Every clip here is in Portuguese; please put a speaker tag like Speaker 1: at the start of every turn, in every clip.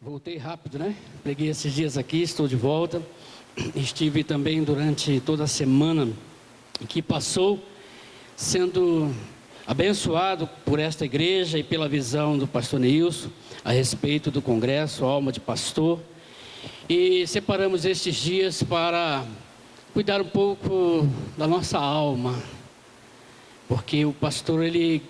Speaker 1: Voltei rápido, né? Peguei esses dias aqui, estou de volta. Estive também durante toda a semana que passou, sendo abençoado por esta igreja e pela visão do pastor Neilson a respeito do congresso Alma de Pastor. E separamos estes dias para cuidar um pouco da nossa alma, porque o pastor, ele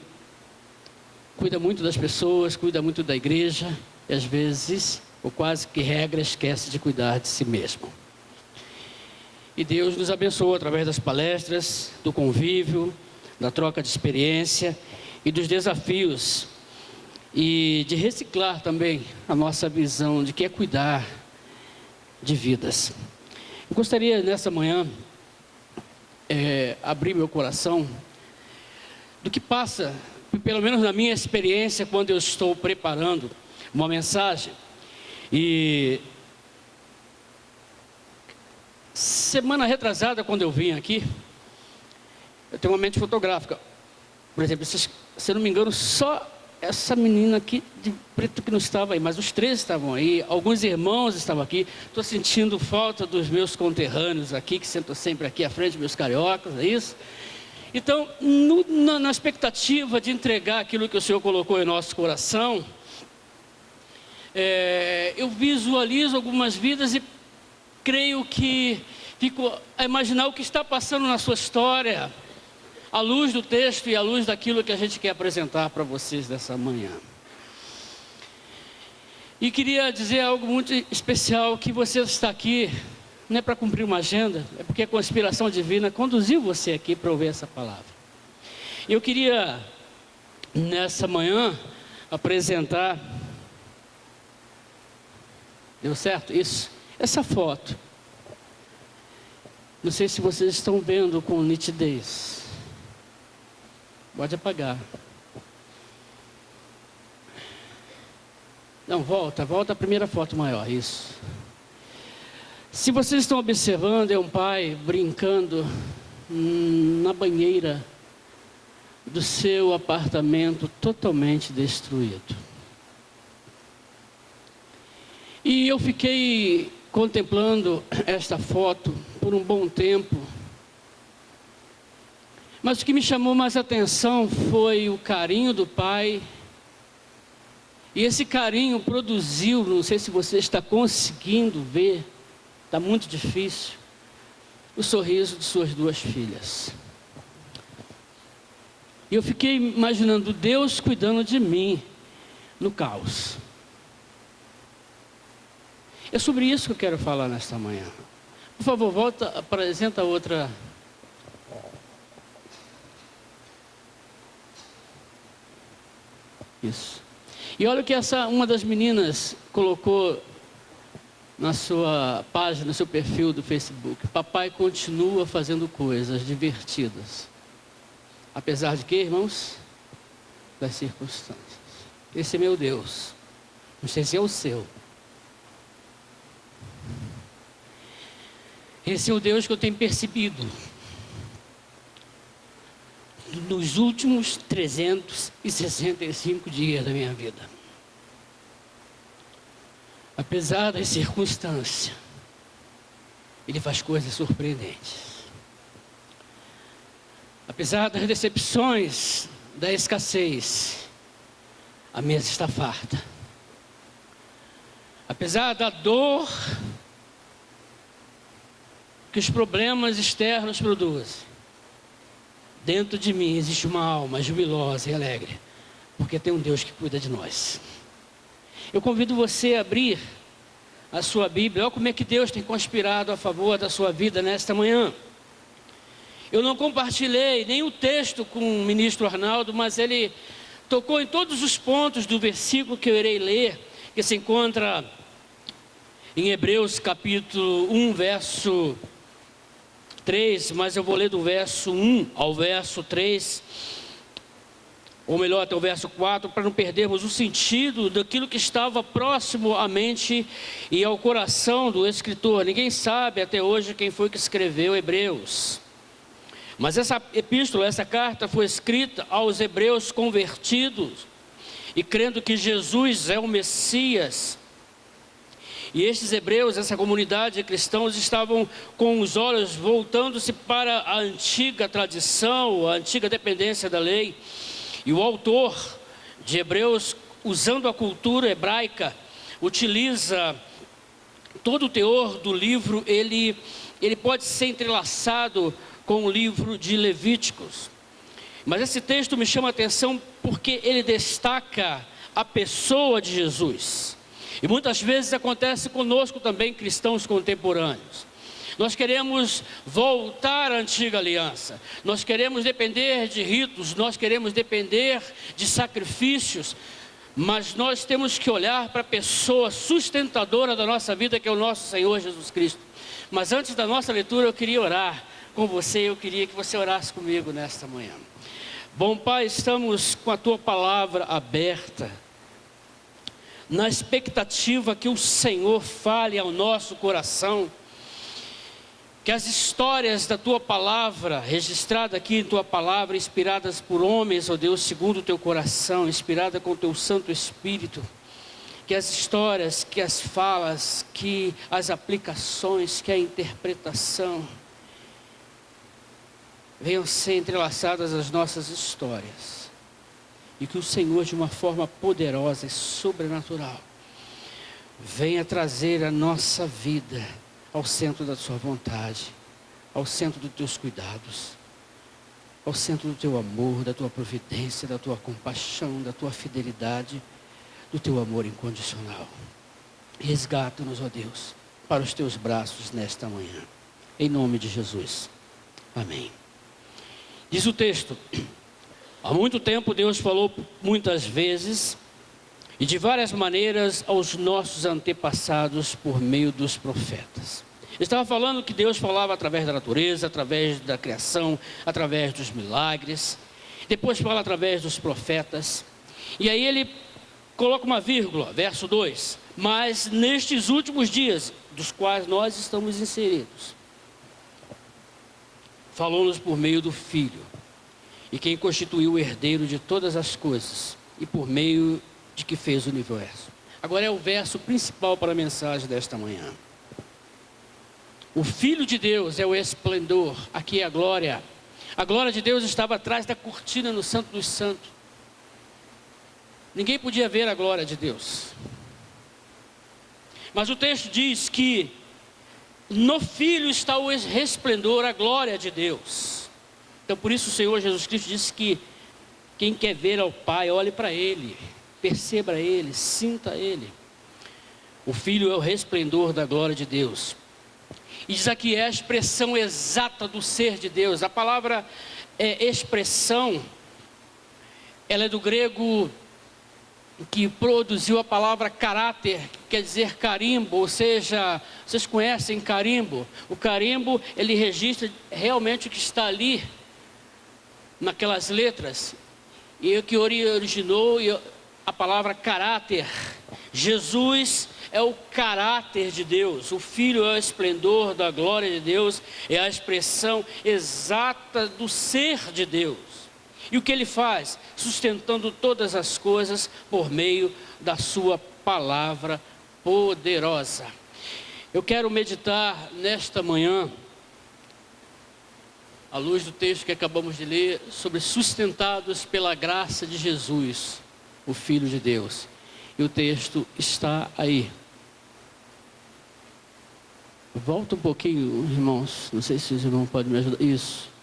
Speaker 1: cuida muito das pessoas, cuida muito da igreja, e às vezes, ou quase que regra, esquece de cuidar de si mesmo. E Deus nos abençoou através das palestras, do convívio, da troca de experiência e dos desafios, e de reciclar também a nossa visão de que é cuidar de vidas. Eu gostaria nessa manhã abrir meu coração do que passa, pelo menos na minha experiência, quando eu estou preparando uma mensagem. E semana retrasada, quando eu vim aqui, eu tenho uma mente fotográfica. Por exemplo, se eu não me engano, só essa menina aqui de preto que não estava aí, mas os três estavam aí, alguns irmãos estavam aqui. Estou sentindo falta dos meus conterrâneos aqui, que sentam sempre aqui à frente, meus cariocas, é isso? Então, na expectativa de entregar aquilo que o Senhor colocou em nosso coração, eu visualizo algumas vidas e creio que fico a imaginar o que está passando na sua história, à luz do texto e à luz daquilo que a gente quer apresentar para vocês dessa manhã. E queria dizer algo muito especial, que você está aqui, não é para cumprir uma agenda, é porque a conspiração divina conduziu você aqui para ouvir essa palavra. Eu queria, nessa manhã, apresentar... Deu certo? Isso. Essa foto. Não sei se vocês estão vendo com nitidez. Pode apagar. Não, volta a primeira foto maior, isso. Se vocês estão observando, é um pai brincando na banheira do seu apartamento totalmente destruído. E eu fiquei contemplando esta foto por um bom tempo. Mas o que me chamou mais atenção foi o carinho do pai. E esse carinho produziu, não sei se você está conseguindo ver, está muito difícil, o sorriso de suas duas filhas. E eu fiquei imaginando Deus cuidando de mim no caos. É sobre isso que eu quero falar nesta manhã. Por favor, volta, apresenta outra. Isso. E olha o que uma das meninas colocou na sua página, no seu perfil do Facebook. Papai continua fazendo coisas divertidas. Apesar de quê, irmãos? Das circunstâncias. Esse é meu Deus. Não sei se é o seu. Esse é o Deus que eu tenho percebido nos últimos 365 dias da minha vida. Apesar das circunstâncias, Ele faz coisas surpreendentes. Apesar das decepções, da escassez, a mesa está farta. Apesar da dor que os problemas externos produzem, dentro de mim existe uma alma jubilosa e alegre, porque tem um Deus que cuida de nós. Eu convido você a abrir a sua Bíblia. Olha como é que Deus tem conspirado a favor da sua vida nesta manhã. Eu não compartilhei nem o texto com o ministro Arnaldo, mas ele tocou em todos os pontos do versículo que eu irei ler, que se encontra em Hebreus capítulo 1, verso 3, mas eu vou ler do verso 1 ao verso 3, ou melhor, até o verso 4, para não perdermos o sentido daquilo que estava próximo à mente e ao coração do escritor. Ninguém sabe até hoje quem foi que escreveu Hebreus, mas essa epístola, essa carta foi escrita aos hebreus convertidos e crendo que Jesus é o Messias, E estes hebreus, essa comunidade de cristãos, estavam com os olhos voltando-se para a antiga tradição, a antiga dependência da lei. E o autor de Hebreus, usando a cultura hebraica, utiliza todo o teor do livro, ele pode ser entrelaçado com o livro de Levíticos. Mas esse texto me chama a atenção porque ele destaca a pessoa de Jesus. E muitas vezes acontece conosco também, cristãos contemporâneos. Nós queremos voltar à antiga aliança. Nós queremos depender de ritos, nós queremos depender de sacrifícios. Mas nós temos que olhar para a pessoa sustentadora da nossa vida, que é o nosso Senhor Jesus Cristo. Mas antes da nossa leitura, eu queria orar com você. Eu queria que você orasse comigo nesta manhã. Bom Pai, estamos com a Tua palavra aberta, na expectativa que o Senhor fale ao nosso coração, que as histórias da Tua palavra, registradas aqui em Tua palavra, inspiradas por homens, ó Deus, segundo o Teu coração, inspirada com o Teu Santo Espírito, que as histórias, que as falas, que as aplicações, que a interpretação, venham ser entrelaçadas às nossas histórias, e que o Senhor, de uma forma poderosa e sobrenatural, venha trazer a nossa vida ao centro da Sua vontade, ao centro dos Teus cuidados, ao centro do Teu amor, da Tua providência, da Tua compaixão, da Tua fidelidade, do Teu amor incondicional. Resgata-nos, ó Deus, para os Teus braços nesta manhã, em nome de Jesus, amém. Diz o texto: há muito tempo Deus falou muitas vezes e de várias maneiras aos nossos antepassados por meio dos profetas. Ele estava falando que Deus falava através da natureza, através da criação, através dos milagres. Depois fala através dos profetas. E aí ele coloca uma vírgula, verso 2. Mas nestes últimos dias, dos quais nós estamos inseridos, falou-nos por meio do Filho, e quem constituiu o herdeiro de todas as coisas, e por meio de que fez o universo. Agora é o verso principal para a mensagem desta manhã. O Filho de Deus é o esplendor, aqui é a glória. A glória de Deus estava atrás da cortina no Santo dos Santos. Ninguém podia ver a glória de Deus. Mas o texto diz que no Filho está o resplendor, a glória de Deus. Então por isso o Senhor Jesus Cristo disse que quem quer ver ao Pai, olhe para Ele, perceba Ele, sinta Ele. O Filho é o resplendor da glória de Deus. E diz aqui, é a expressão exata do ser de Deus. A palavra expressão, ela é do grego que produziu a palavra caráter, que quer dizer carimbo, ou seja, vocês conhecem carimbo? O carimbo, ele registra realmente o que está ali, naquelas letras, e o que originou a palavra caráter. Jesus é o caráter de Deus, o Filho é o esplendor da glória de Deus, é a expressão exata do ser de Deus. E o que Ele faz? Sustentando todas as coisas por meio da Sua palavra poderosa. Eu quero meditar nesta manhã, à luz do texto que acabamos de ler, sobre sustentados pela graça de Jesus, o Filho de Deus. E o texto está aí. Volta um pouquinho, irmãos. Não sei se os irmãos podem me ajudar. Isso.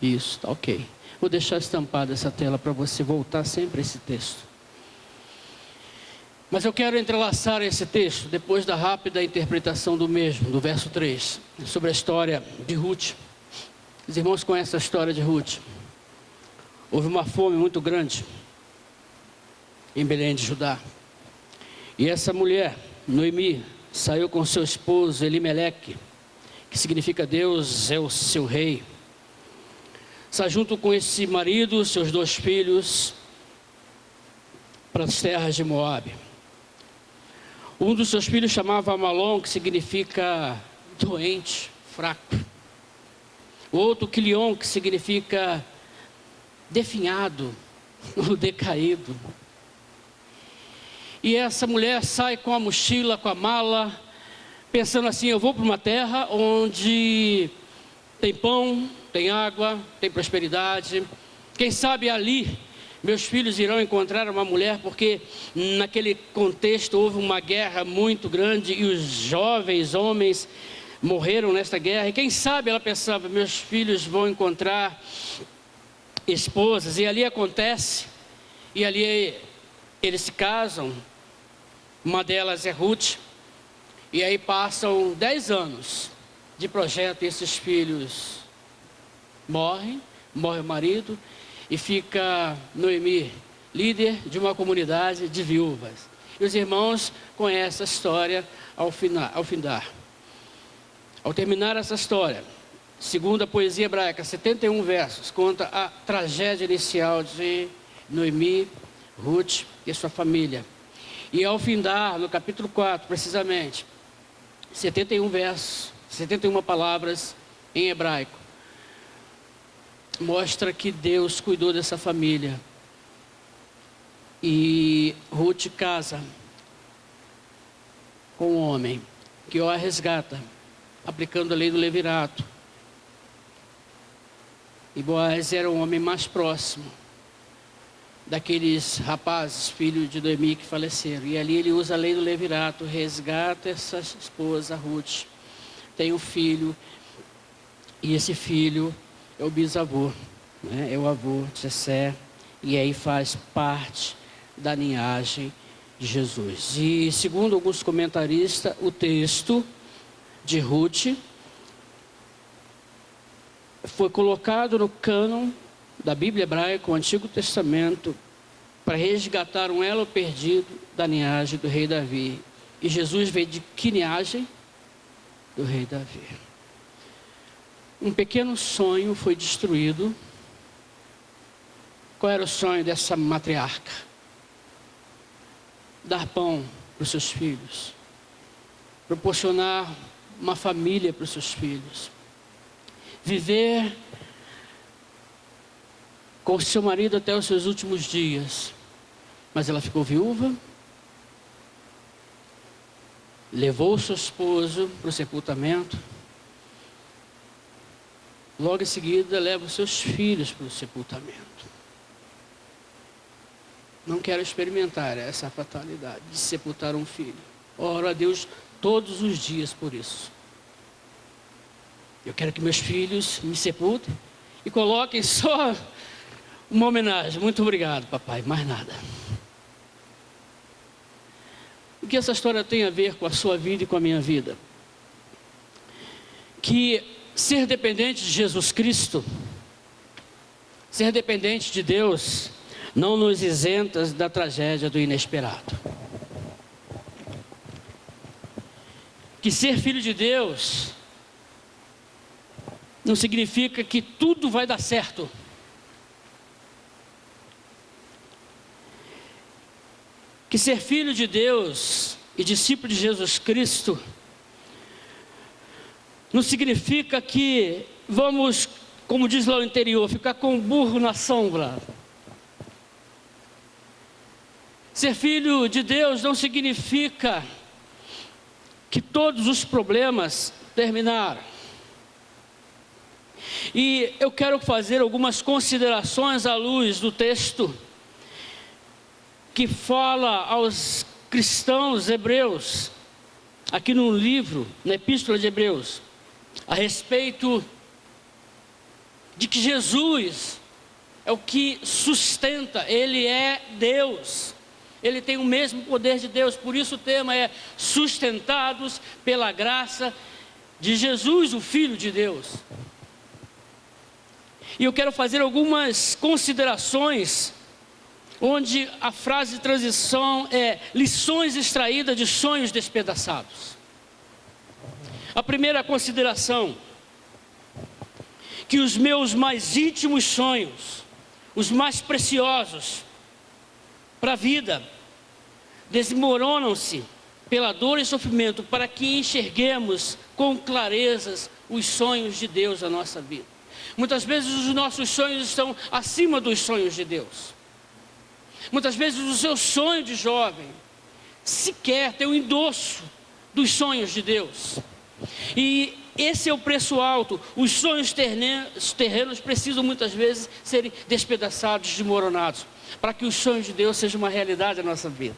Speaker 1: Isso, tá ok. Vou deixar estampada essa tela para você voltar sempre a esse texto. Mas eu quero entrelaçar esse texto, depois da rápida interpretação do mesmo, do verso 3, sobre a história de Ruth. Os irmãos conhecem a história de Ruth. Houve uma fome muito grande em Belém de Judá. E essa mulher, Noemi, saiu com seu esposo Elimeleque, que significa Deus é o seu rei. Sai junto com esse marido, seus 2 filhos, para as terras de Moabe. Um dos seus filhos chamava Amalom, que significa doente, fraco. O outro, Quilion, que significa definhado, ou decaído. E essa mulher sai com a mochila, com a mala, pensando assim: eu vou para uma terra onde tem pão, tem água, tem prosperidade. Quem sabe ali meus filhos irão encontrar uma mulher, porque naquele contexto houve uma guerra muito grande e os jovens homens morreram nesta guerra. E quem sabe ela pensava: meus filhos vão encontrar esposas. E ali acontece, e ali eles se casam. Uma delas é Ruth. E aí passam 10 anos de projeto e esses filhos morre o marido e fica Noemi, líder de uma comunidade de viúvas. E os irmãos conhecem a história ao findar. Ao terminar essa história, segundo a poesia hebraica, 71 versos, conta a tragédia inicial de Noemi, Ruth e sua família. E ao findar, no capítulo 4, precisamente, 71 versos, 71 palavras em hebraico, mostra que Deus cuidou dessa família. E Ruth casa com um homem que a resgata, aplicando a lei do levirato. E Boaz era o homem mais próximo daqueles rapazes, filhos de Noemi, que faleceram. E ali ele usa a lei do levirato, resgata essa esposa, Ruth. Tem um filho, e esse filho é o bisavô, né? É o avô de Jessé, e aí faz parte da linhagem de Jesus. E segundo alguns comentaristas, o texto de Ruth foi colocado no cânon da Bíblia hebraica, o Antigo Testamento, para resgatar um elo perdido da linhagem do rei Davi. E Jesus veio de que linhagem? Do rei Davi. Um pequeno sonho foi destruído. Qual era o sonho dessa matriarca? Dar pão para os seus filhos, proporcionar uma família para os seus filhos, viver com seu marido até os seus últimos dias. Mas ela ficou viúva, levou o seu esposo para o sepultamento. Logo em seguida, leva os seus filhos para o sepultamento. Não quero experimentar essa fatalidade de sepultar um filho. Oro a Deus todos os dias por isso. Eu quero que meus filhos me sepultem e coloquem só uma homenagem. Muito obrigado, papai, mais nada. O que essa história tem a ver com a sua vida e com a minha vida? Que ser dependente de Jesus Cristo, ser dependente de Deus, não nos isenta da tragédia do inesperado. Que ser filho de Deus não significa que tudo vai dar certo. Que ser filho de Deus e discípulo de Jesus Cristo não significa que vamos, como diz lá no interior, ficar com o burro na sombra. Ser filho de Deus não significa que todos os problemas terminaram. E eu quero fazer algumas considerações à luz do texto que fala aos cristãos hebreus, aqui no livro, na Epístola de Hebreus, a respeito de que Jesus é o que sustenta, Ele é Deus, Ele tem o mesmo poder de Deus. Por isso o tema é sustentados pela graça de Jesus, o Filho de Deus. E eu quero fazer algumas considerações, onde a frase de transição é lições extraídas de sonhos despedaçados. A primeira consideração: que os meus mais íntimos sonhos, os mais preciosos para a vida, desmoronam-se pela dor e sofrimento, para que enxerguemos com clareza os sonhos de Deus na nossa vida. Muitas vezes os nossos sonhos estão acima dos sonhos de Deus. Muitas vezes o seu sonho de jovem sequer ter o endosso dos sonhos de Deus. E esse é o preço alto. Os sonhos terrenos precisam muitas vezes serem despedaçados, desmoronados, para que os sonhos de Deus sejam uma realidade na nossa vida.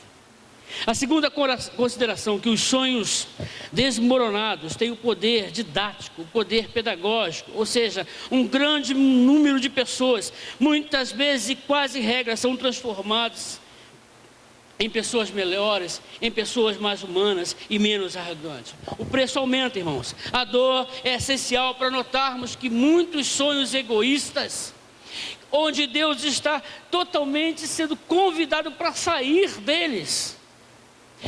Speaker 1: A segunda consideração, que os sonhos desmoronados têm o poder didático, o poder pedagógico, ou seja, um grande número de pessoas, muitas vezes e quase regra, são transformados em pessoas melhores, em pessoas mais humanas e menos arrogantes. O preço aumenta, irmãos. A dor é essencial para notarmos que muitos sonhos egoístas, onde Deus está totalmente sendo convidado para sair deles.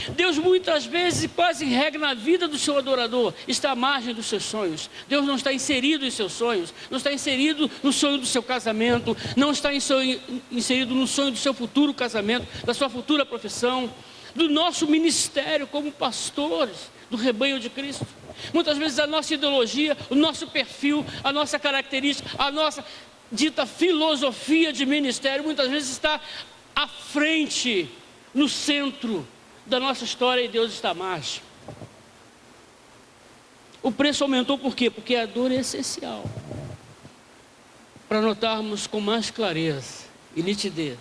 Speaker 1: Deus muitas vezes, quase em regra na vida do seu adorador, está à margem dos seus sonhos. Deus não está inserido em seus sonhos, não está inserido no sonho do seu casamento, não está inserido no sonho do seu futuro casamento, da sua futura profissão, do nosso ministério como pastores do rebanho de Cristo. Muitas vezes a nossa ideologia, o nosso perfil, a nossa característica, a nossa dita filosofia de ministério, muitas vezes está à frente, no centro da nossa história, e Deus está à margem. O preço aumentou por quê? Porque a dor é essencial para notarmos com mais clareza e nitidez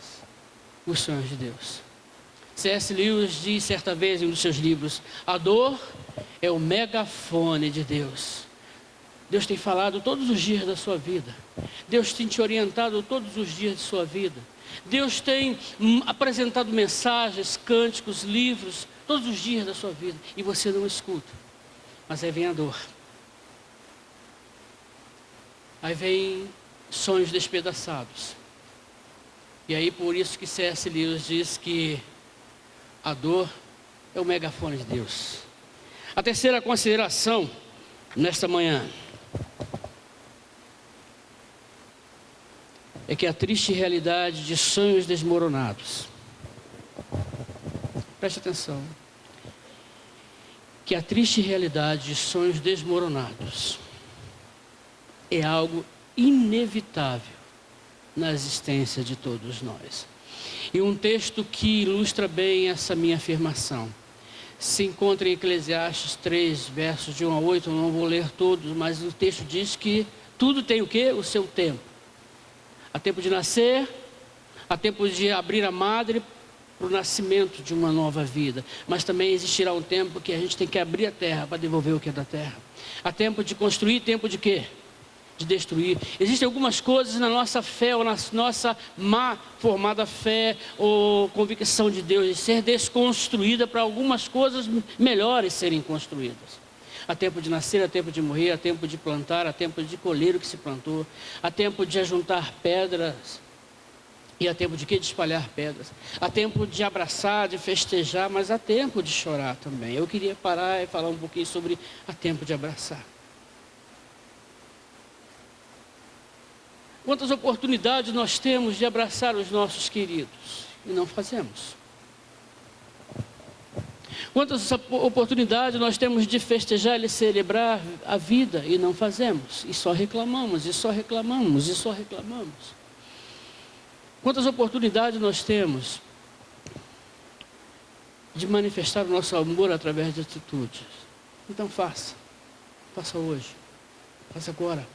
Speaker 1: os sonhos de Deus. C.S. Lewis diz certa vez em um dos seus livros: a dor é o megafone de Deus. Deus tem falado todos os dias da sua vida. Deus tem te orientado todos os dias de sua vida. Deus tem apresentado mensagens, cânticos, livros, todos os dias da sua vida, e você não escuta. Mas aí vem a dor. Aí vem sonhos despedaçados. E aí por isso que C.S. Lewis diz que a dor é o megafone de Deus. A terceira consideração nesta manhã é que a triste realidade de sonhos desmoronados, preste atenção, que a triste realidade de sonhos desmoronados é algo inevitável na existência de todos nós. E um texto que ilustra bem essa minha afirmação se encontra em Eclesiastes 3, versos de 1 a 8, eu não vou ler todos, mas o texto diz que tudo tem o quê? O seu tempo. Há tempo de nascer, há tempo de abrir a madre para o nascimento de uma nova vida. Mas também existirá um tempo que a gente tem que abrir a terra para devolver o que é da terra. Há tempo de construir, tempo de quê? De destruir. Existem algumas coisas na nossa fé, ou na nossa má formada fé, ou convicção de Deus, de ser desconstruída para algumas coisas melhores serem construídas. Há tempo de nascer, há tempo de morrer, há tempo de plantar, há tempo de colher o que se plantou, há tempo de ajuntar pedras, e há tempo de quê? De espalhar pedras. Há tempo de abraçar, de festejar, mas há tempo de chorar também. Eu queria parar e falar um pouquinho sobre há tempo de abraçar. Quantas oportunidades nós temos de abraçar os nossos queridos e não fazemos? Quantas oportunidades nós temos de festejar e celebrar a vida e não fazemos? E só reclamamos, e só reclamamos, e só reclamamos. Quantas oportunidades nós temos de manifestar o nosso amor através de atitudes? Então faça hoje, faça agora.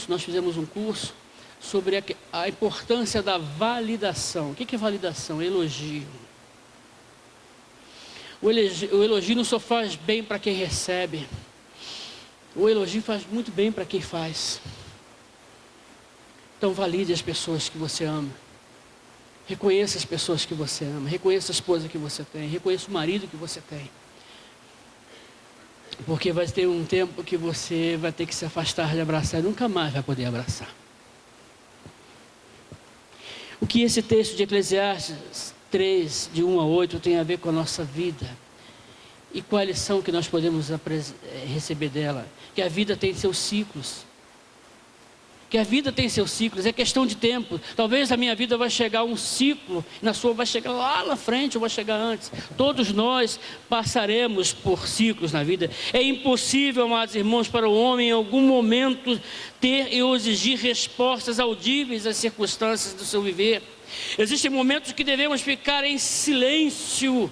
Speaker 1: Nós fizemos um curso sobre a importância da validação. O que é validação? Elogio. O elogio não só faz bem para quem recebe, o elogio faz muito bem para quem faz. Então valide as pessoas que você ama, reconheça as pessoas que você ama, reconheça a esposa que você tem, reconheça o marido que você tem, porque vai ter um tempo que você vai ter que se afastar de abraçar e nunca mais vai poder abraçar. O que esse texto de Eclesiastes 3, de 1 a 8, tem a ver com a nossa vida? E qual a lição que nós podemos receber dela? Que a vida tem seus ciclos. que a vida tem seus ciclos, é questão de tempo. Talvez a minha vida vai chegar um ciclo, na sua vai chegar lá na frente, ou vai chegar antes. Todos nós passaremos por ciclos na vida. É impossível, amados irmãos, para o homem em algum momento ter ou exigir respostas audíveis às circunstâncias do seu viver. Existem momentos que devemos ficar em silêncio,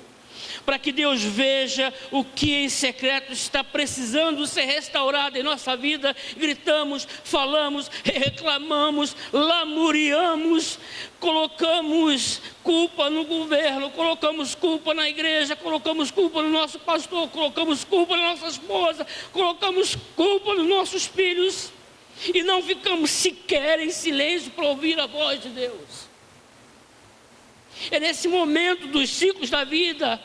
Speaker 1: para que Deus veja o que em secreto está precisando ser restaurado em nossa vida. Gritamos, falamos, reclamamos, lamuriamos, colocamos culpa no governo, colocamos culpa na igreja, colocamos culpa no nosso pastor, colocamos culpa na nossa esposa, colocamos culpa nos nossos filhos, e não ficamos sequer em silêncio para ouvir a voz de Deus. É nesse momento dos ciclos da vida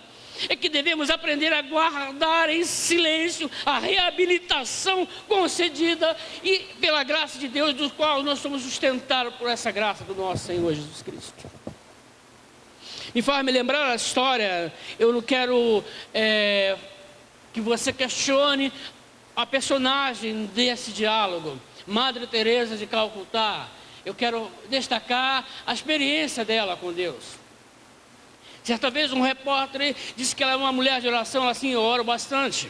Speaker 1: é que devemos aprender a guardar em silêncio a reabilitação concedida e pela graça de Deus, do qual nós somos sustentados por essa graça do nosso Senhor Jesus Cristo. Me faz me lembrar a história. Eu não quero que você questione a personagem desse diálogo, Madre Teresa de Calcutá. Eu quero destacar a experiência dela com Deus. Certa vez um repórter disse que ela é uma mulher de oração, ela assim, eu oro bastante.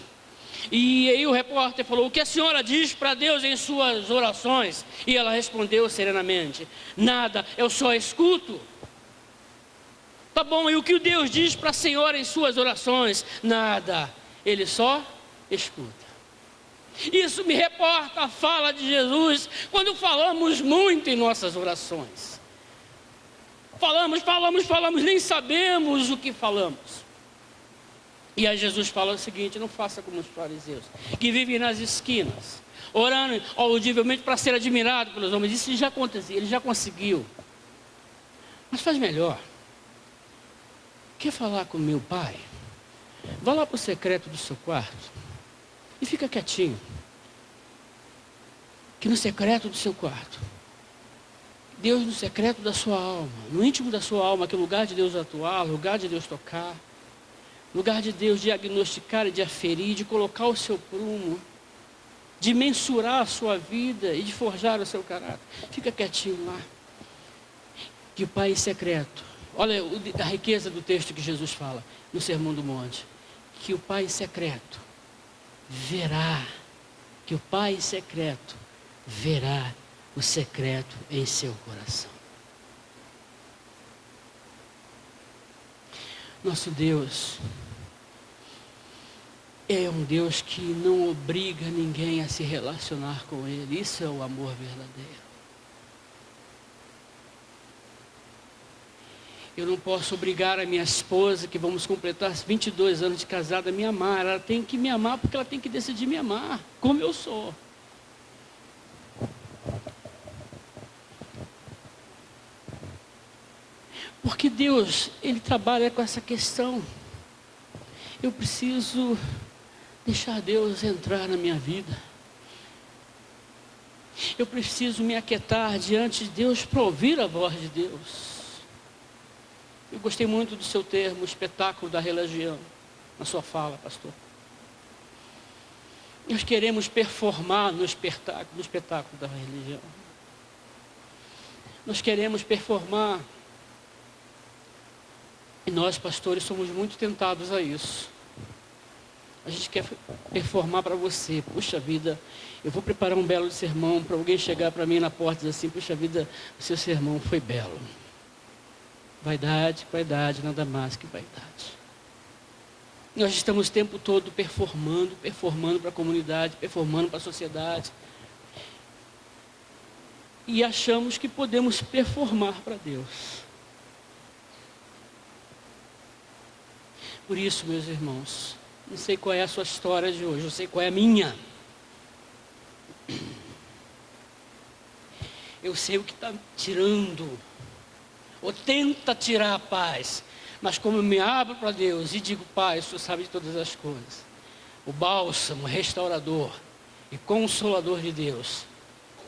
Speaker 1: E aí o repórter falou, o que a senhora diz para Deus em suas orações? E ela respondeu serenamente, nada, eu só escuto. Tá bom, e o que Deus diz para a senhora em suas orações? Nada, Ele só escuta. Isso me reporta a fala de Jesus quando falamos muito em nossas orações. Falamos, nem sabemos o que falamos. E aí Jesus fala o seguinte, não faça como os fariseus, que vivem nas esquinas, orando audivelmente para ser admirado pelos homens. Isso já acontecia, ele já conseguiu. Mas faz melhor. Quer falar com meu pai? Vá lá para o secreto do seu quarto e fica quietinho. Que no secreto do seu quarto, Deus no secreto da sua alma, no íntimo da sua alma, que é o lugar de Deus atuar, lugar de Deus tocar, lugar de Deus diagnosticar e de aferir, de colocar o seu prumo, de mensurar a sua vida e de forjar o seu caráter. Fica quietinho lá. Que o Pai em secreto, olha a riqueza do texto que Jesus fala no Sermão do Monte, que o Pai em secreto verá, que o Pai em secreto verá o secreto em seu coração. Nosso Deus é um Deus que não obriga ninguém a se relacionar com Ele. Isso é o amor verdadeiro. Eu não posso obrigar a minha esposa, que vamos completar 22 anos de casada, a me amar. Ela tem que me amar porque ela tem que decidir me amar, como eu sou. Porque Deus, Ele trabalha com essa questão. Eu preciso deixar Deus entrar na minha vida. Eu preciso me aquietar diante de Deus para ouvir a voz de Deus. Eu gostei muito do seu termo, espetáculo da religião, na sua fala, pastor. Nós queremos performar no espetáculo da religião. Nós queremos performar. E nós, pastores, somos muito tentados a isso. A gente quer performar para você. Puxa vida, eu vou preparar um belo sermão para alguém chegar para mim na porta e dizer assim, puxa vida, o seu sermão foi belo. Vaidade, nada mais que vaidade. Nós estamos o tempo todo performando para a comunidade, performando para a sociedade. E achamos que podemos performar para Deus. Por isso, meus irmãos, não sei qual é a sua história de hoje, eu sei qual é a minha. Eu sei o que está tirando, ou tenta tirar a paz, mas como eu me abro para Deus e digo, Pai, o Senhor sabe de todas as coisas, o bálsamo restaurador e consolador de Deus,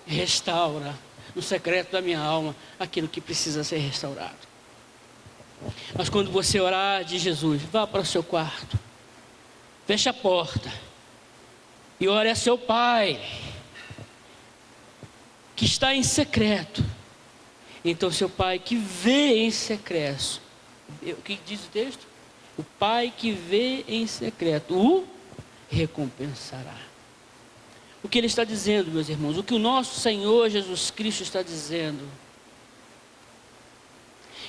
Speaker 1: restaura no secreto da minha alma aquilo que precisa ser restaurado. Mas quando você orar de Jesus, vá para o seu quarto, feche a porta e ore a seu Pai, que está em secreto, então seu Pai que vê em secreto, o que diz o texto? O Pai que vê em secreto o recompensará. O que ele está dizendo, meus irmãos? O que o nosso Senhor Jesus Cristo está dizendo?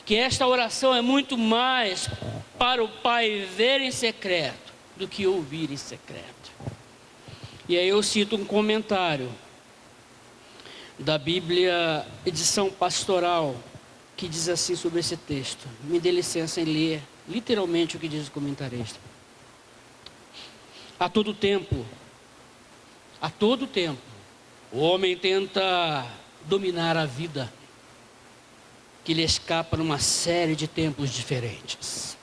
Speaker 1: Que esta oração é muito mais para o Pai ver em secreto do que ouvir em secreto. E aí eu cito um comentário da Bíblia, edição pastoral, que diz assim sobre esse texto. Me dê licença em ler literalmente o que diz o comentarista. A todo tempo, o homem tenta dominar a vida, que lhe escapa numa série de tempos diferentes.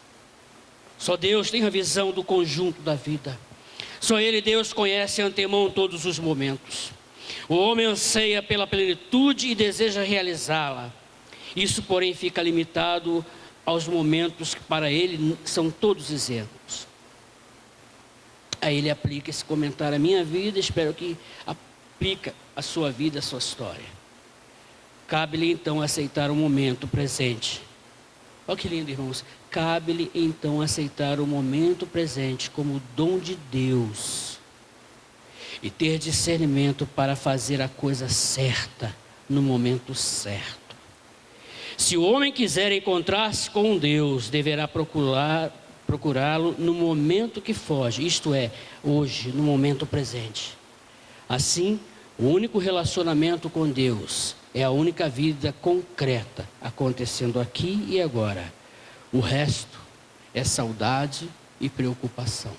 Speaker 1: Só Deus tem a visão do conjunto da vida. Só Ele, Deus, conhece de antemão todos os momentos. O homem anseia pela plenitude e deseja realizá-la. Isso, porém, fica limitado aos momentos que para ele são todos isentos. Aí ele aplica esse comentário à minha vida, espero que aplique a sua vida, a sua história. Cabe-lhe então aceitar o momento presente. Olha que lindo, irmãos. Cabe-lhe então aceitar o momento presente como dom de Deus e ter discernimento para fazer a coisa certa no momento certo. Se o homem quiser encontrar-se com Deus, deverá procurá-lo no momento que foge, isto é, hoje, no momento presente. Assim, o único relacionamento com Deus é a única vida concreta acontecendo aqui e agora. O resto é saudade e preocupação.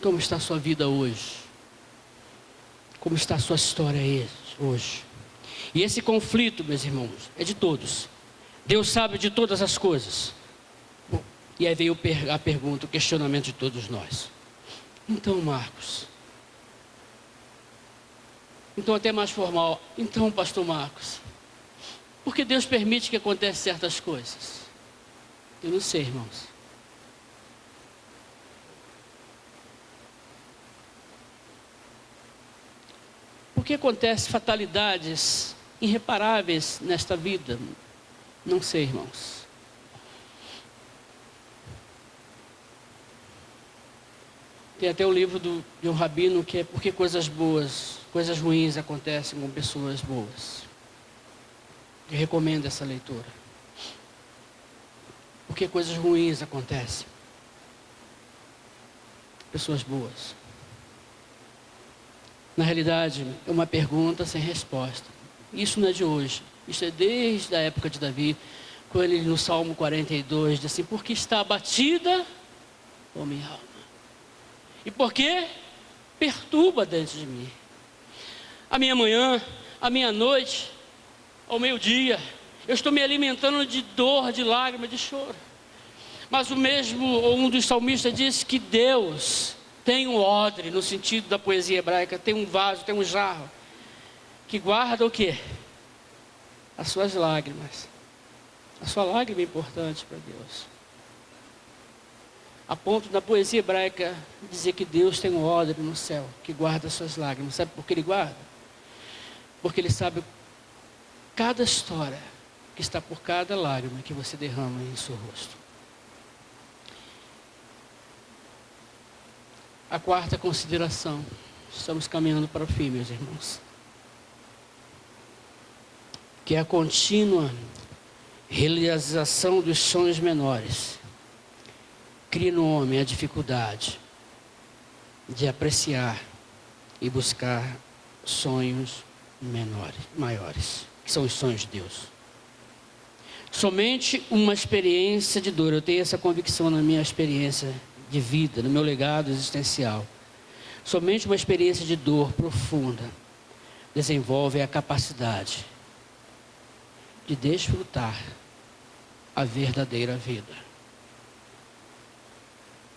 Speaker 1: Como está a sua vida hoje? Como está a sua história hoje? E esse conflito, meus irmãos, é de todos. Deus sabe de todas as coisas. Bom, e aí veio a pergunta, o questionamento de todos nós. Então, Marcos. Então, até mais formal. Então, pastor Marcos, por que Deus permite que aconteçam certas coisas? Eu não sei, irmãos. Por que acontecem fatalidades irreparáveis nesta vida? Não sei, irmãos. Tem até o livro de um rabino que é Por que coisas ruins acontecem com pessoas boas. Eu recomendo essa leitura. Por que coisas ruins acontecem? Pessoas boas. Na realidade, é uma pergunta sem resposta. Isso não é de hoje. Isso é desde a época de Davi, quando ele no Salmo 42 diz assim: por que está abatida, ó minha alma? E por que perturba dentro de mim? A minha manhã, a minha noite, ao meio-dia, eu estou me alimentando de dor, de lágrimas, de choro. Mas um dos salmistas disse que Deus tem um odre, no sentido da poesia hebraica, tem um vaso, tem um jarro, que guarda o quê? As suas lágrimas. A sua lágrima é importante para Deus. A ponto da poesia hebraica dizer que Deus tem um odre no céu, que guarda as suas lágrimas. Sabe por que Ele guarda? Porque Ele sabe cada história que está por cada lágrima que você derrama em seu rosto. A quarta consideração. Estamos caminhando para o fim, meus irmãos. Que é a contínua realização dos sonhos menores cria no homem a dificuldade de apreciar e buscar sonhos maiores, que são os sonhos de Deus. Somente uma experiência de dor, eu tenho essa convicção na minha experiência de vida, no meu legado existencial. Somente uma experiência de dor profunda desenvolve a capacidade de desfrutar a verdadeira vida.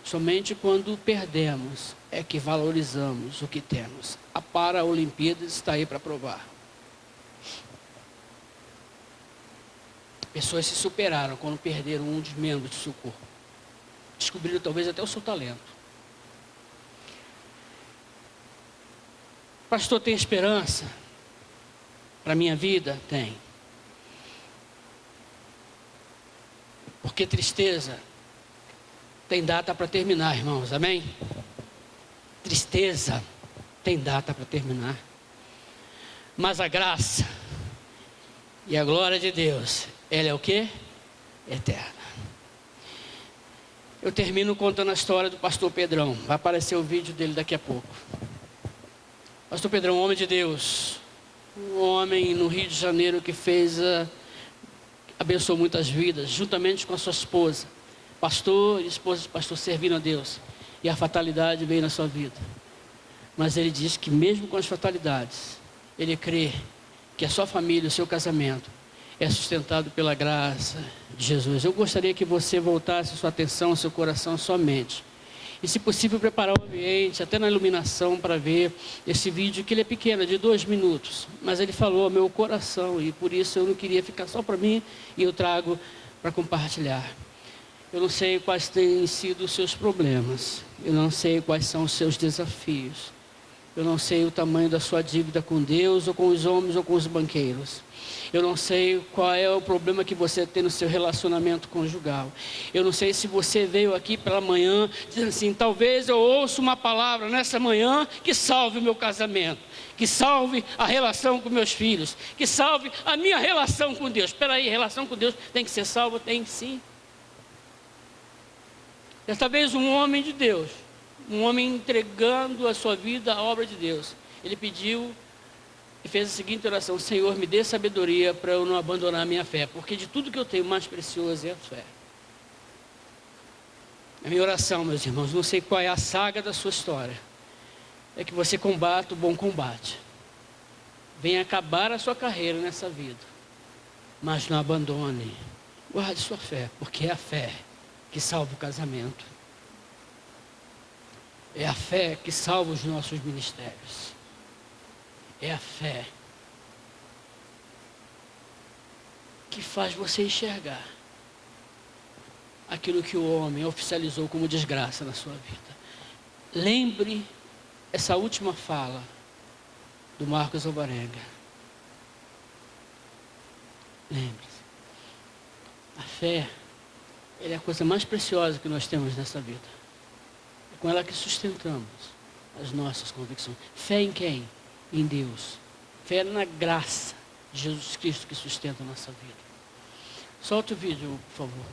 Speaker 1: Somente quando perdemos é que valorizamos o que temos. A Paralimpíadas está aí para provar. Pessoas se superaram quando perderam um dos membros do seu corpo. Descobriram talvez até o seu talento. Pastor, tem esperança para a minha vida? Tem. Porque tristeza tem data para terminar, irmãos, amém? Tristeza tem data para terminar. Mas a graça e a glória de Deus, ela é o quê? Eterna. Eu termino contando a história do pastor Pedrão. Vai aparecer o vídeo dele daqui a pouco. Pastor Pedrão, homem de Deus, um homem no Rio de Janeiro que abençoou muitas vidas, juntamente com a sua esposa. Pastor e esposa de pastor servindo a Deus. E a fatalidade veio na sua vida. Mas ele diz que mesmo com as fatalidades, ele crê que a sua família, o seu casamento, é sustentado pela graça de Jesus. Eu gostaria que você voltasse sua atenção, seu coração, sua mente. E se possível preparar o ambiente, até na iluminação, para ver esse vídeo, que ele é pequeno, de 2 minutos. Mas ele falou ao meu coração, e por isso eu não queria ficar só para mim, e eu trago para compartilhar. Eu não sei quais têm sido os seus problemas. Eu não sei quais são os seus desafios. Eu não sei o tamanho da sua dívida com Deus, ou com os homens, ou com os banqueiros. Eu não sei qual é o problema que você tem no seu relacionamento conjugal. Eu não sei se você veio aqui pela manhã dizendo assim: talvez eu ouça uma palavra nessa manhã que salve o meu casamento, que salve a relação com meus filhos, que salve a minha relação com Deus. Espera aí, relação com Deus tem que ser salva? Tem sim. Desta vez um homem de Deus, um homem entregando a sua vida à obra de Deus, ele pediu e fez a seguinte oração: Senhor, me dê sabedoria para eu não abandonar a minha fé, porque de tudo que eu tenho, mais precioso é a fé. A minha oração, meus irmãos, não sei qual é a saga da sua história, é que você combata o bom combate, venha acabar a sua carreira nessa vida, mas não abandone, guarde sua fé, porque é a fé que salva o casamento, é a fé que salva os nossos ministérios. É a fé que faz você enxergar aquilo que o homem oficializou como desgraça na sua vida. Lembre essa última fala do Marcos Alvarenga. Lembre-se. A fé, ela é a coisa mais preciosa que nós temos nessa vida. É com ela que sustentamos as nossas convicções. Fé em quem? Em Deus. Fé na graça de Jesus Cristo que sustenta a nossa vida. Solta o vídeo, por favor.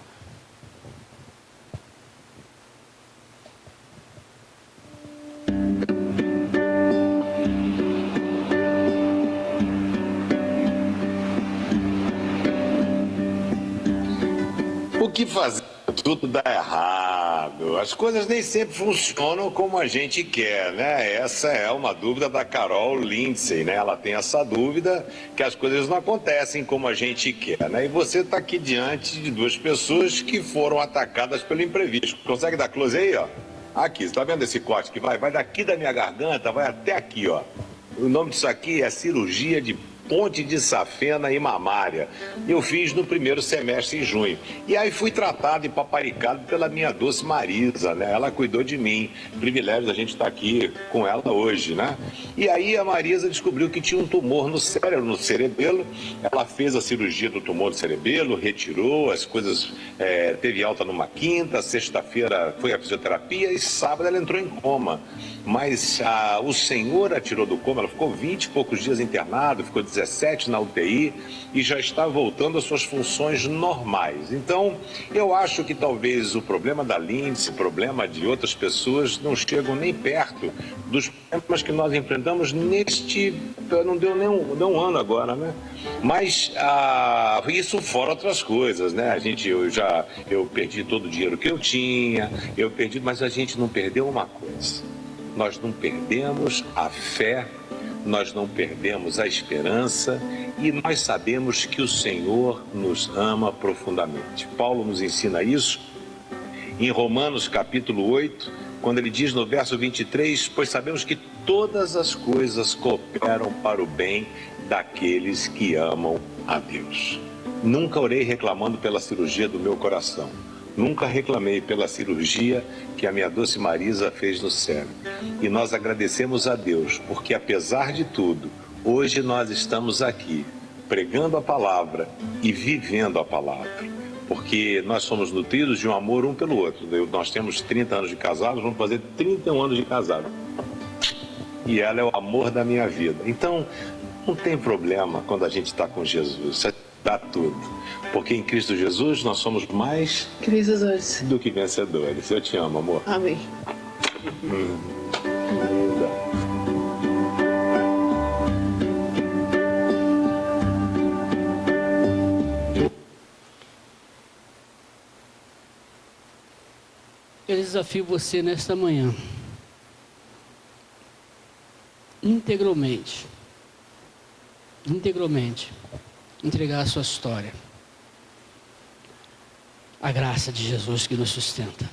Speaker 2: O que fazer? Tudo dá errado. As coisas nem sempre funcionam como a gente quer, né? Essa é uma dúvida da Carol Lindsay, né? Ela tem essa dúvida que as coisas não acontecem como a gente quer, né? E você está aqui diante de 2 pessoas que foram atacadas pelo imprevisto. Consegue dar close aí, ó? Aqui, você está vendo esse corte que vai daqui da minha garganta, vai até aqui, ó. O nome disso aqui é cirurgia de ponte de safena e mamária. Eu fiz no primeiro semestre, em junho. E aí fui tratado e paparicado pela minha doce Marisa, né? Ela cuidou de mim. Privilégio da gente estar aqui com ela hoje, né? E aí a Marisa descobriu que tinha um tumor no cérebro, no cerebelo. Ela fez a cirurgia do tumor do cerebelo, retirou as coisas, teve alta numa quinta, sexta-feira foi a fisioterapia e sábado ela entrou em coma. Mas o Senhor a tirou do coma, ela ficou 20 e poucos dias internada, ficou 17 na UTI e já está voltando às suas funções normais. Então, eu acho que talvez o problema da Lindsay, o problema de outras pessoas não chegam nem perto dos problemas que nós enfrentamos não deu nem um ano agora, né? Mas isso fora outras coisas, né? Eu perdi todo o dinheiro que eu tinha, mas a gente não perdeu uma coisa. Nós não perdemos a fé, nós não perdemos a esperança e nós sabemos que o Senhor nos ama profundamente. Paulo nos ensina isso em Romanos capítulo 8, quando ele diz no verso 23, pois sabemos que todas as coisas cooperam para o bem daqueles que amam a Deus. Nunca orei reclamando pela cirurgia do meu coração. Nunca reclamei pela cirurgia que a minha doce Marisa fez no cérebro. E nós agradecemos a Deus, porque apesar de tudo, hoje nós estamos aqui, pregando a palavra e vivendo a palavra. Porque nós somos nutridos de um amor um pelo outro. Nós temos 30 anos de casados, vamos fazer 31 anos de casado. E ela é o amor da minha vida. Então, não tem problema quando a gente está com Jesus. Isso dá tudo. Porque em Cristo Jesus nós somos mais
Speaker 3: vencedores
Speaker 2: do que vencedores. Eu te amo, amor.
Speaker 3: Amém.
Speaker 1: Eu desafio você nesta manhã, integralmente, entregar a sua história à graça de Jesus que nos sustenta,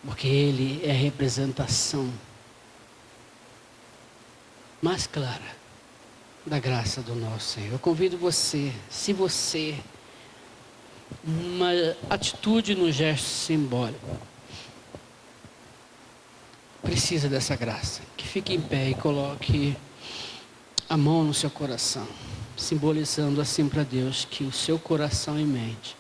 Speaker 1: porque Ele é a representação mais clara da graça do nosso Senhor. Eu convido você, se você, uma atitude no gesto simbólico, precisa dessa graça, que fique em pé e coloque a mão no seu coração, simbolizando assim para Deus que o seu coração e mente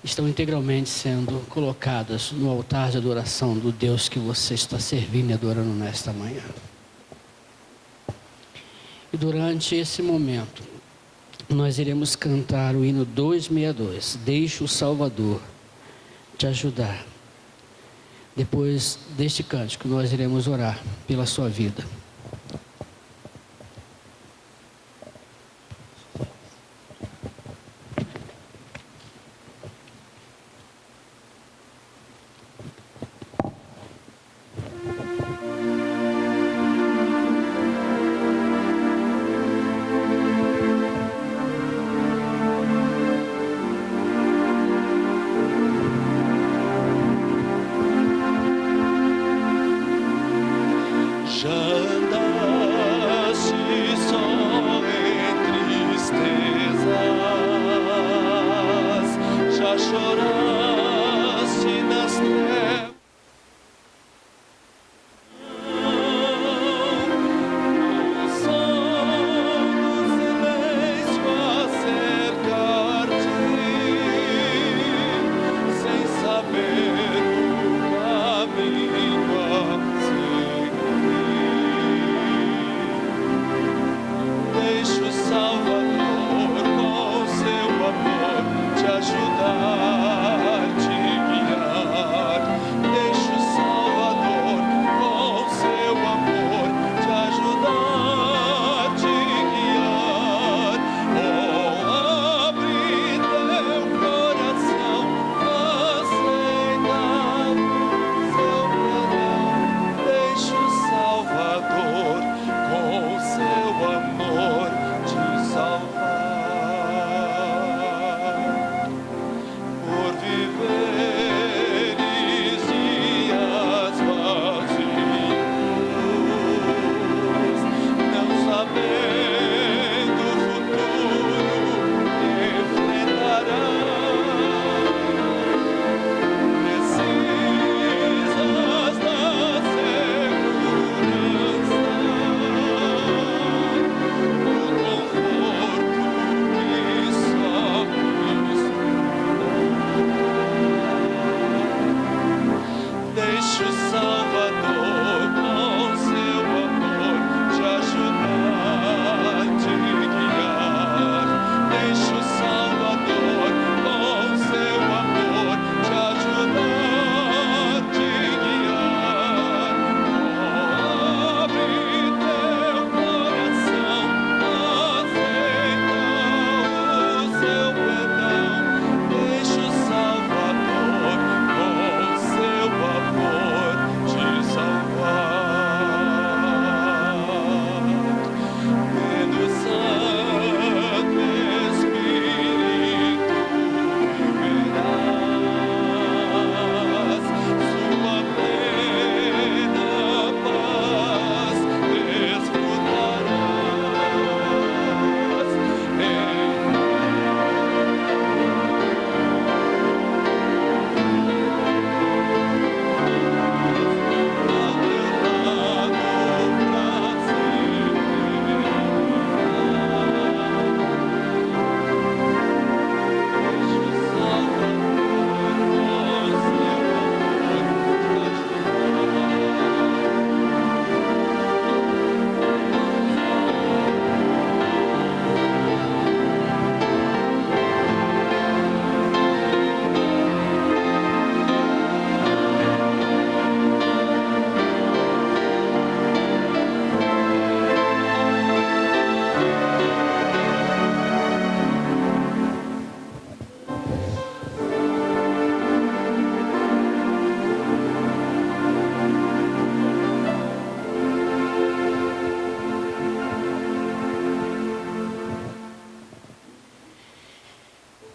Speaker 1: estão integralmente sendo colocadas no altar de adoração do Deus que você está servindo e adorando nesta manhã. E durante esse momento, nós iremos cantar o hino 262, Deixa o Salvador te ajudar. Depois deste cântico, nós iremos orar pela sua vida.
Speaker 4: Já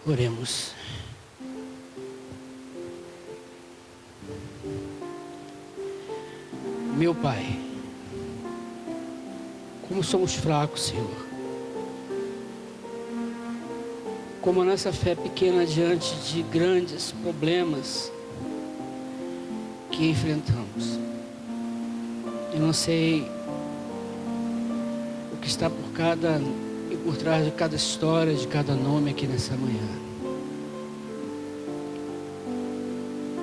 Speaker 1: Oremos. Meu Pai, como somos fracos, Senhor. Como a nossa fé é pequena diante de grandes problemas que enfrentamos. Eu não sei o que está por trás de cada história, de cada nome aqui nessa manhã.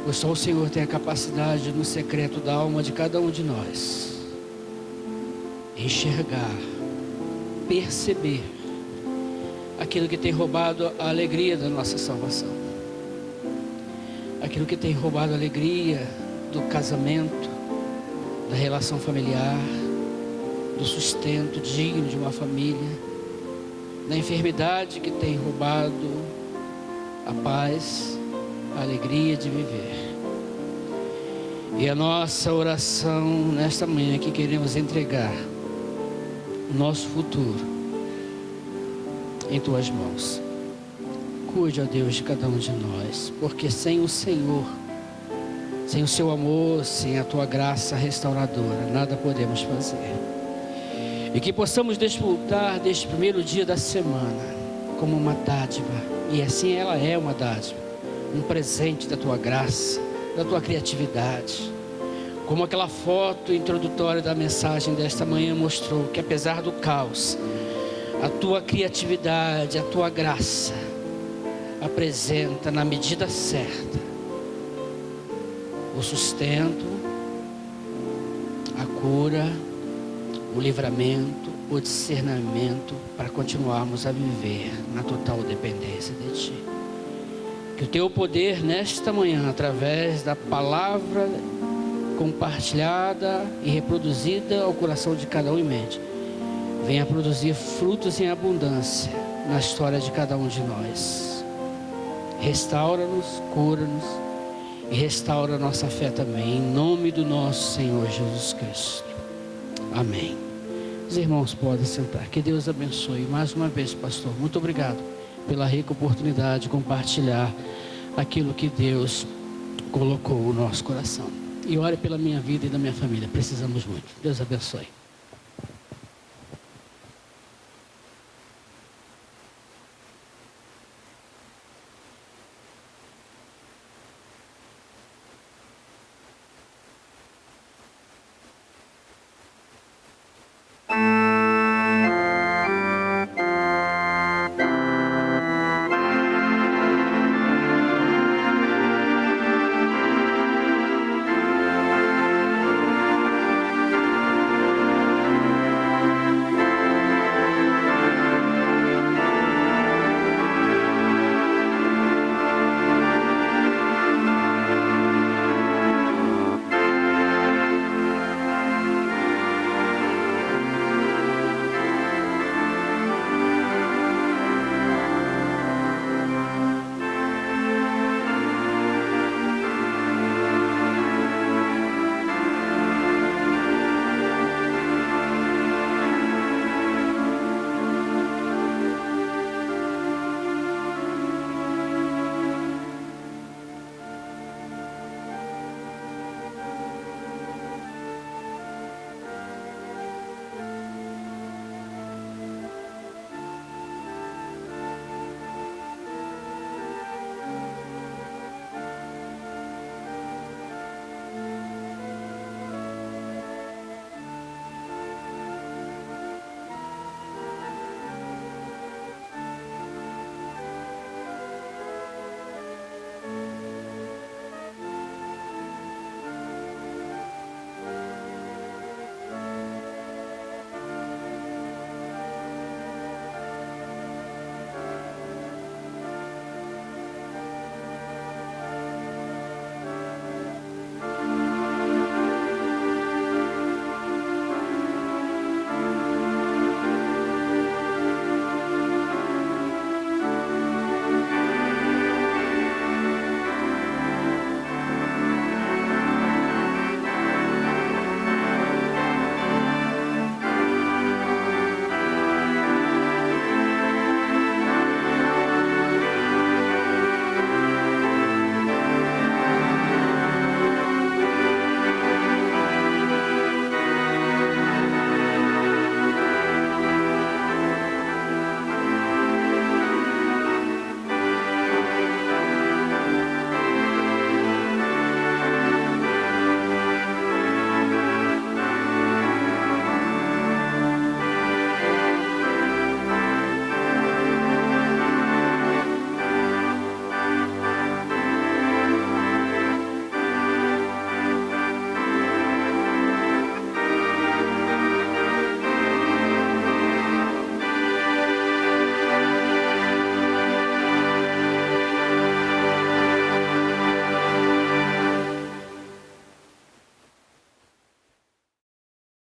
Speaker 1: Pois só o Senhor tem a capacidade, no secreto da alma de cada um de nós, enxergar, perceber aquilo que tem roubado a alegria da nossa salvação, aquilo que tem roubado a alegria do casamento, da relação familiar, do sustento digno de uma família, da enfermidade que tem roubado a paz, a alegria de viver. E a nossa oração nesta manhã, que queremos entregar o nosso futuro em Tuas mãos. Cuide, ó Deus, de cada um de nós, porque sem o Senhor, sem o Seu amor, sem a Tua graça restauradora, nada podemos fazer. E que possamos desfrutar deste primeiro dia da semana como uma dádiva, e assim ela é uma dádiva, um presente da Tua graça, da Tua criatividade. Como aquela foto introdutória da mensagem desta manhã mostrou, que apesar do caos, a Tua criatividade, a Tua graça apresenta na medida certa o sustento, a cura, o livramento, o discernimento para continuarmos a viver na total dependência de Ti. Que o Teu poder nesta manhã, através da palavra compartilhada e reproduzida ao coração de cada um em mente, venha produzir frutos em abundância na história de cada um de nós. Restaura-nos, cura-nos e restaura a nossa fé também, em nome do nosso Senhor Jesus Cristo. Amém. Os irmãos podem sentar. Que Deus abençoe. Mais uma vez, pastor, muito obrigado pela rica oportunidade de compartilhar aquilo que Deus colocou no nosso coração. E ore pela minha vida e da minha família. Precisamos muito. Deus abençoe.